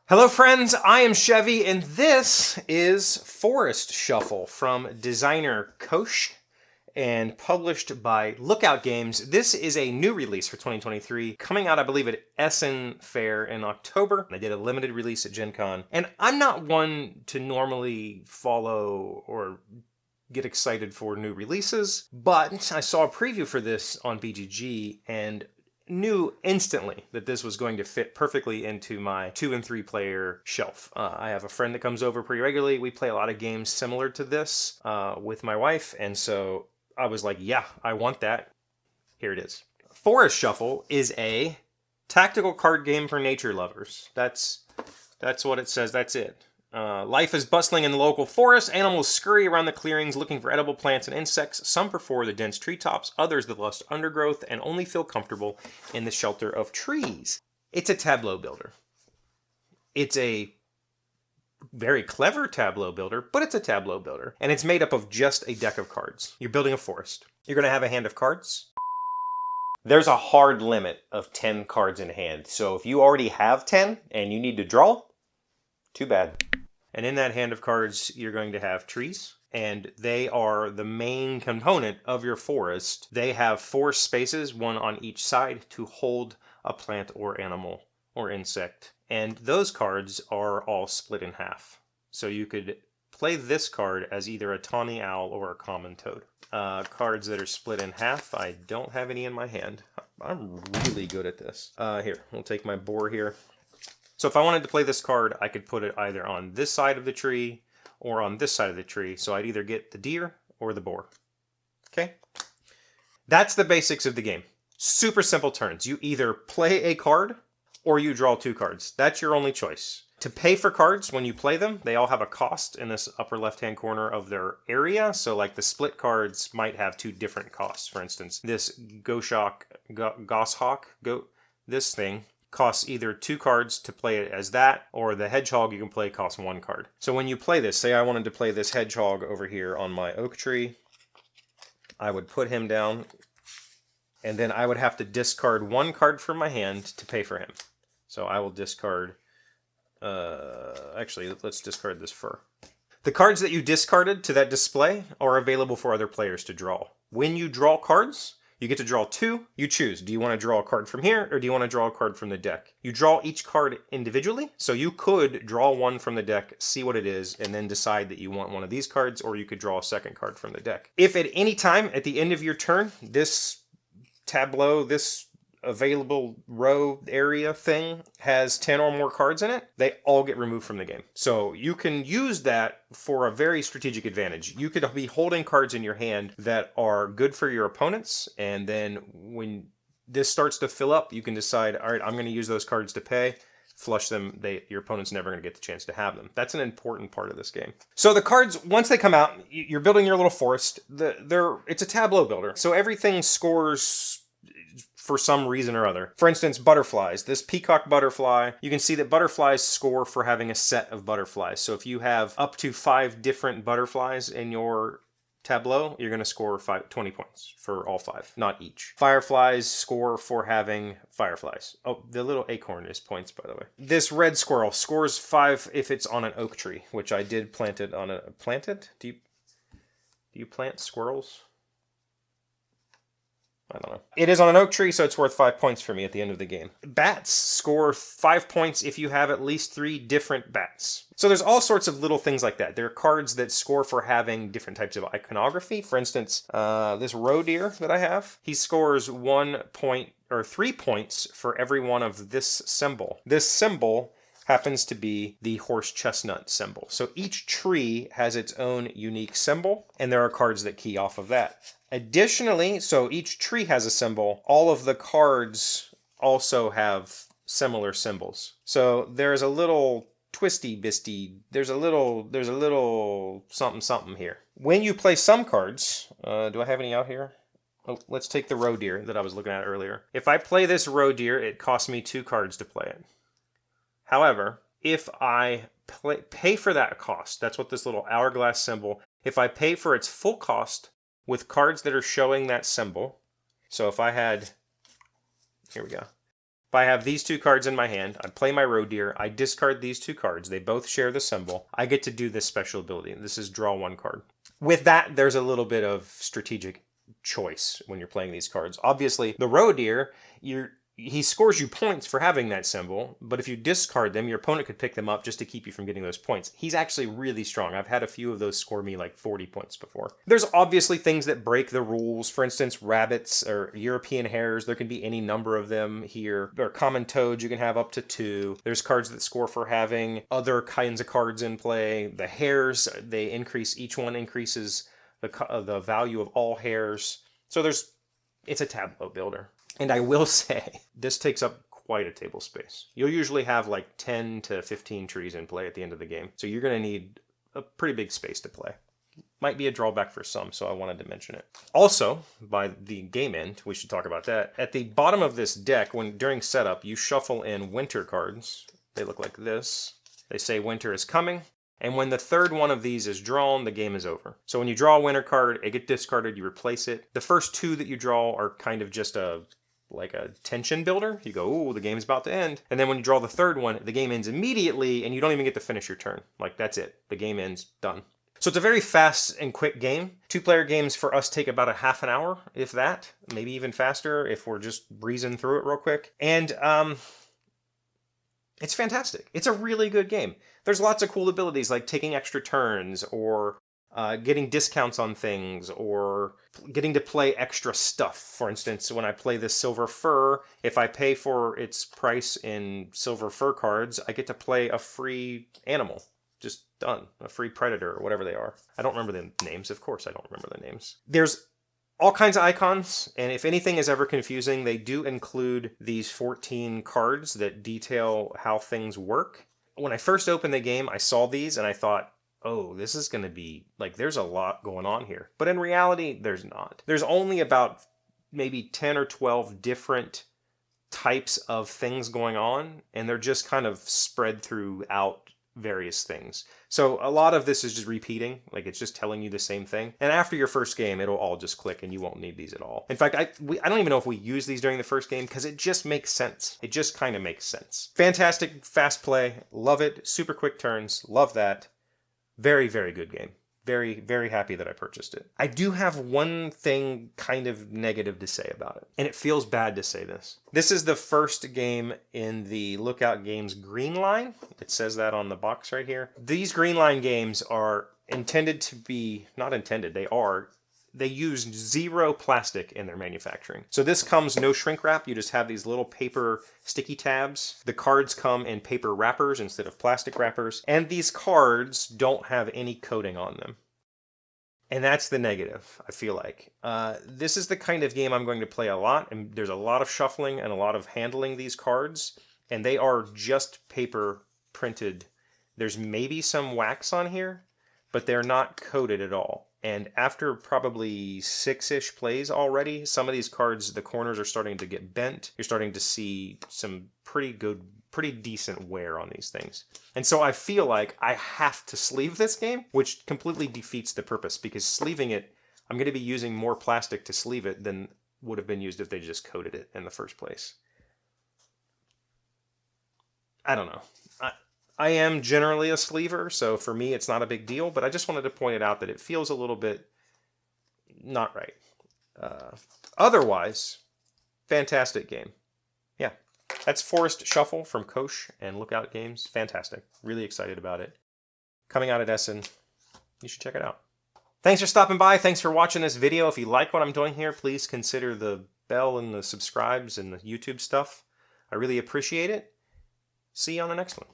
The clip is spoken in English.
Hello friends, I am Chevee and this is Forest Shuffle from designer KOSCH and published by Lookout Games. This is a new release for 2023, coming out I believe at Essen Fair in October. I did a limited release at Gen Con, and I'm not one to normally follow or get excited for new releases, but I saw a preview for this on BGG and knew instantly that this was going to fit perfectly into my 2 and 3 player shelf. I have a friend that comes over pretty regularly. We play a lot of games similar to this with my wife, and so I was like, yeah, I want that. Here it is. Forest Shuffle is a tactical card game for nature lovers. That's what it says. That's it. Life is bustling in the local forest. Animals scurry around the clearings looking for edible plants and insects. Some prefer the dense treetops, others the lush undergrowth, and only feel comfortable in the shelter of trees. It's a tableau builder. It's a very clever tableau builder, but it's a tableau builder. And it's made up of just a deck of cards. You're building a forest. You're going to have a hand of cards. There's a hard limit of 10 cards in hand. So if you already have 10 and you need to draw, too bad. And in that hand of cards, you're going to have trees, and they are the main component of your forest. They have 4 spaces, one on each side, to hold a plant or animal or insect. And those cards are all split in half. So you could play this card as either a tawny owl or a common toad. Cards that are split in half, I don't have any in my hand. I'm really good at this. Here, we'll take my boar here. So if I wanted to play this card, I could put it either on this side of the tree or on this side of the tree. So I'd either get the deer or the boar. Okay? That's the basics of the game. Super simple turns. You either play a card or you draw 2 cards. That's your only choice. To pay for cards when you play them, they all have a cost in this upper left-hand corner of their area. So like the split cards might have 2 different costs. For instance, this Goshawk, this thing costs either 2 cards to play it as that, or the hedgehog you can play costs 1 card. So when you play this, say I wanted to play this hedgehog over here on my oak tree, I would put him down, and then I would have to discard 1 card from my hand to pay for him. So I will discard, actually, let's discard this fur. The cards that you discarded to that display are available for other players to draw. When you draw cards, you get to draw 2. You choose. Do you want to draw a card from here, or do you want to draw a card from the deck? You draw each card individually, so you could draw one from the deck, see what it is, and then decide that you want one of these cards, or you could draw a second card from the deck. If at any time at the end of your turn, this tableau, this available row area thing has 10 or more cards in it, they all get removed from the game. So you can use that for a very strategic advantage. You could be holding cards in your hand that are good for your opponents, and then when this starts to fill up, you can decide, all right, I'm going to use those cards to pay, flush them, your opponent's never going to get the chance to have them. That's an important part of this game. So the cards, once they come out, you're building your little forest. It's a tableau builder, so everything scores for some reason or other. For instance, butterflies. This peacock butterfly, you can see that butterflies score for having a set of butterflies. So if you have up to 5 different butterflies in your tableau, you're going to score 20 points for all 5, not each. Fireflies score for having fireflies. Oh, the little acorn is points, by the way. This red squirrel scores 5 if it's on an oak tree, which I did plant it on a... Planted? Do you plant squirrels? I don't know. It is on an oak tree, so it's worth 5 points for me at the end of the game. Bats score 5 points if you have at least 3 different bats. So there's all sorts of little things like that. There are cards that score for having different types of iconography. For instance, this roe deer that I have, he scores 1 point or 3 points for every one of this symbol. This symbol happens to be the horse chestnut symbol. So each tree has its own unique symbol, and there are cards that key off of that. Additionally, so each tree has a symbol, all of the cards also have similar symbols. So there's a little twisty-bisty, there's a little something here. When you play some cards, do I have any out here? Oh, let's take the roe deer that I was looking at earlier. If I play this roe deer, it costs me 2 cards to play it. However, if I pay for that cost, that's what this little hourglass symbol, if I pay for its full cost with cards that are showing that symbol, so if I had, here we go, If I have these 2 cards in my hand, I play my roe deer, I discard these 2 cards, they both share the symbol, I get to do this special ability. This is draw 1 card. With that, there's a little bit of strategic choice when you're playing these cards. Obviously, the roe deer, he scores you points for having that symbol, but if you discard them, your opponent could pick them up just to keep you from getting those points. He's actually really strong. I've had a few of those score me like 40 points before. There's obviously things that break the rules. For instance, rabbits or European hares, there can be any number of them here. There are common toads, you can have up to 2. There's cards that score for having other kinds of cards in play. The hares, they increase, each one increases the value of all hares. So it's a tableau builder. And I will say, this takes up quite a table space. You'll usually have like 10 to 15 trees in play at the end of the game. So you're going to need a pretty big space to play. Might be a drawback for some, so I wanted to mention it. Also, by the game end, we should talk about that. At the bottom of this deck, during setup, you shuffle in winter cards. They look like this. They say winter is coming. And when the 3rd one of these is drawn, the game is over. So when you draw a winter card, it gets discarded, you replace it. The first 2 that you draw are kind of just like a tension builder. You go, ooh, the game's about to end. And then when you draw the 3rd one, the game ends immediately and you don't even get to finish your turn. Like, that's it. The game ends, done. So it's a very fast and quick game. 2-player games for us take about a half an hour, if that. Maybe even faster if we're just breezing through it real quick. And it's fantastic. It's a really good game. There's lots of cool abilities like taking extra turns or getting discounts on things or getting to play extra stuff. For instance, when I play this silver fur, if I pay for its price in silver fur cards, I get to play a free animal. Just done. A free predator or whatever they are. I don't remember the names. Of course I don't remember the names. There's all kinds of icons, and if anything is ever confusing, they do include these 14 cards that detail how things work. When I first opened the game, I saw these and I thought, oh, this is going to be, like, there's a lot going on here. But in reality, there's not. There's only about maybe 10 or 12 different types of things going on, and they're just kind of spread throughout various things. So a lot of this is just repeating, like it's just telling you the same thing. And after your first game, it'll all just click and you won't need these at all. In fact, I don't even know if we use these during the first game because it just makes sense. It just kind of makes sense. Fantastic, fast play, love it, super quick turns, love that. Very, very good game. Very, very happy that I purchased it. I do have one thing kind of negative to say about it, and it feels bad to say this. This is the first game in the Lookout Games green line. It says that on the box right here. These green line games are intended to be, not intended, they use 0 plastic in their manufacturing. So this comes no shrink wrap. You just have these little paper sticky tabs. The cards come in paper wrappers instead of plastic wrappers. And these cards don't have any coating on them. And that's the negative, I feel like. This is the kind of game I'm going to play a lot. And there's a lot of shuffling and a lot of handling these cards. And they are just paper printed. There's maybe some wax on here, but they're not coated at all. And after probably 6-ish plays already, some of these cards, the corners are starting to get bent. You're starting to see some pretty decent wear on these things. And so I feel like I have to sleeve this game, which completely defeats the purpose because sleeving it, I'm going to be using more plastic to sleeve it than would have been used if they just coated it in the first place. I don't know. I am generally a sleever, so for me it's not a big deal, but I just wanted to point it out that it feels a little bit not right. Otherwise, fantastic game. Yeah, that's Forest Shuffle from KOSCH and Lookout Games. Fantastic. Really excited about it. Coming out at Essen. You should check it out. Thanks for stopping by. Thanks for watching this video. If you like what I'm doing here, please consider the bell and the subscribes and the YouTube stuff. I really appreciate it. See you on the next one.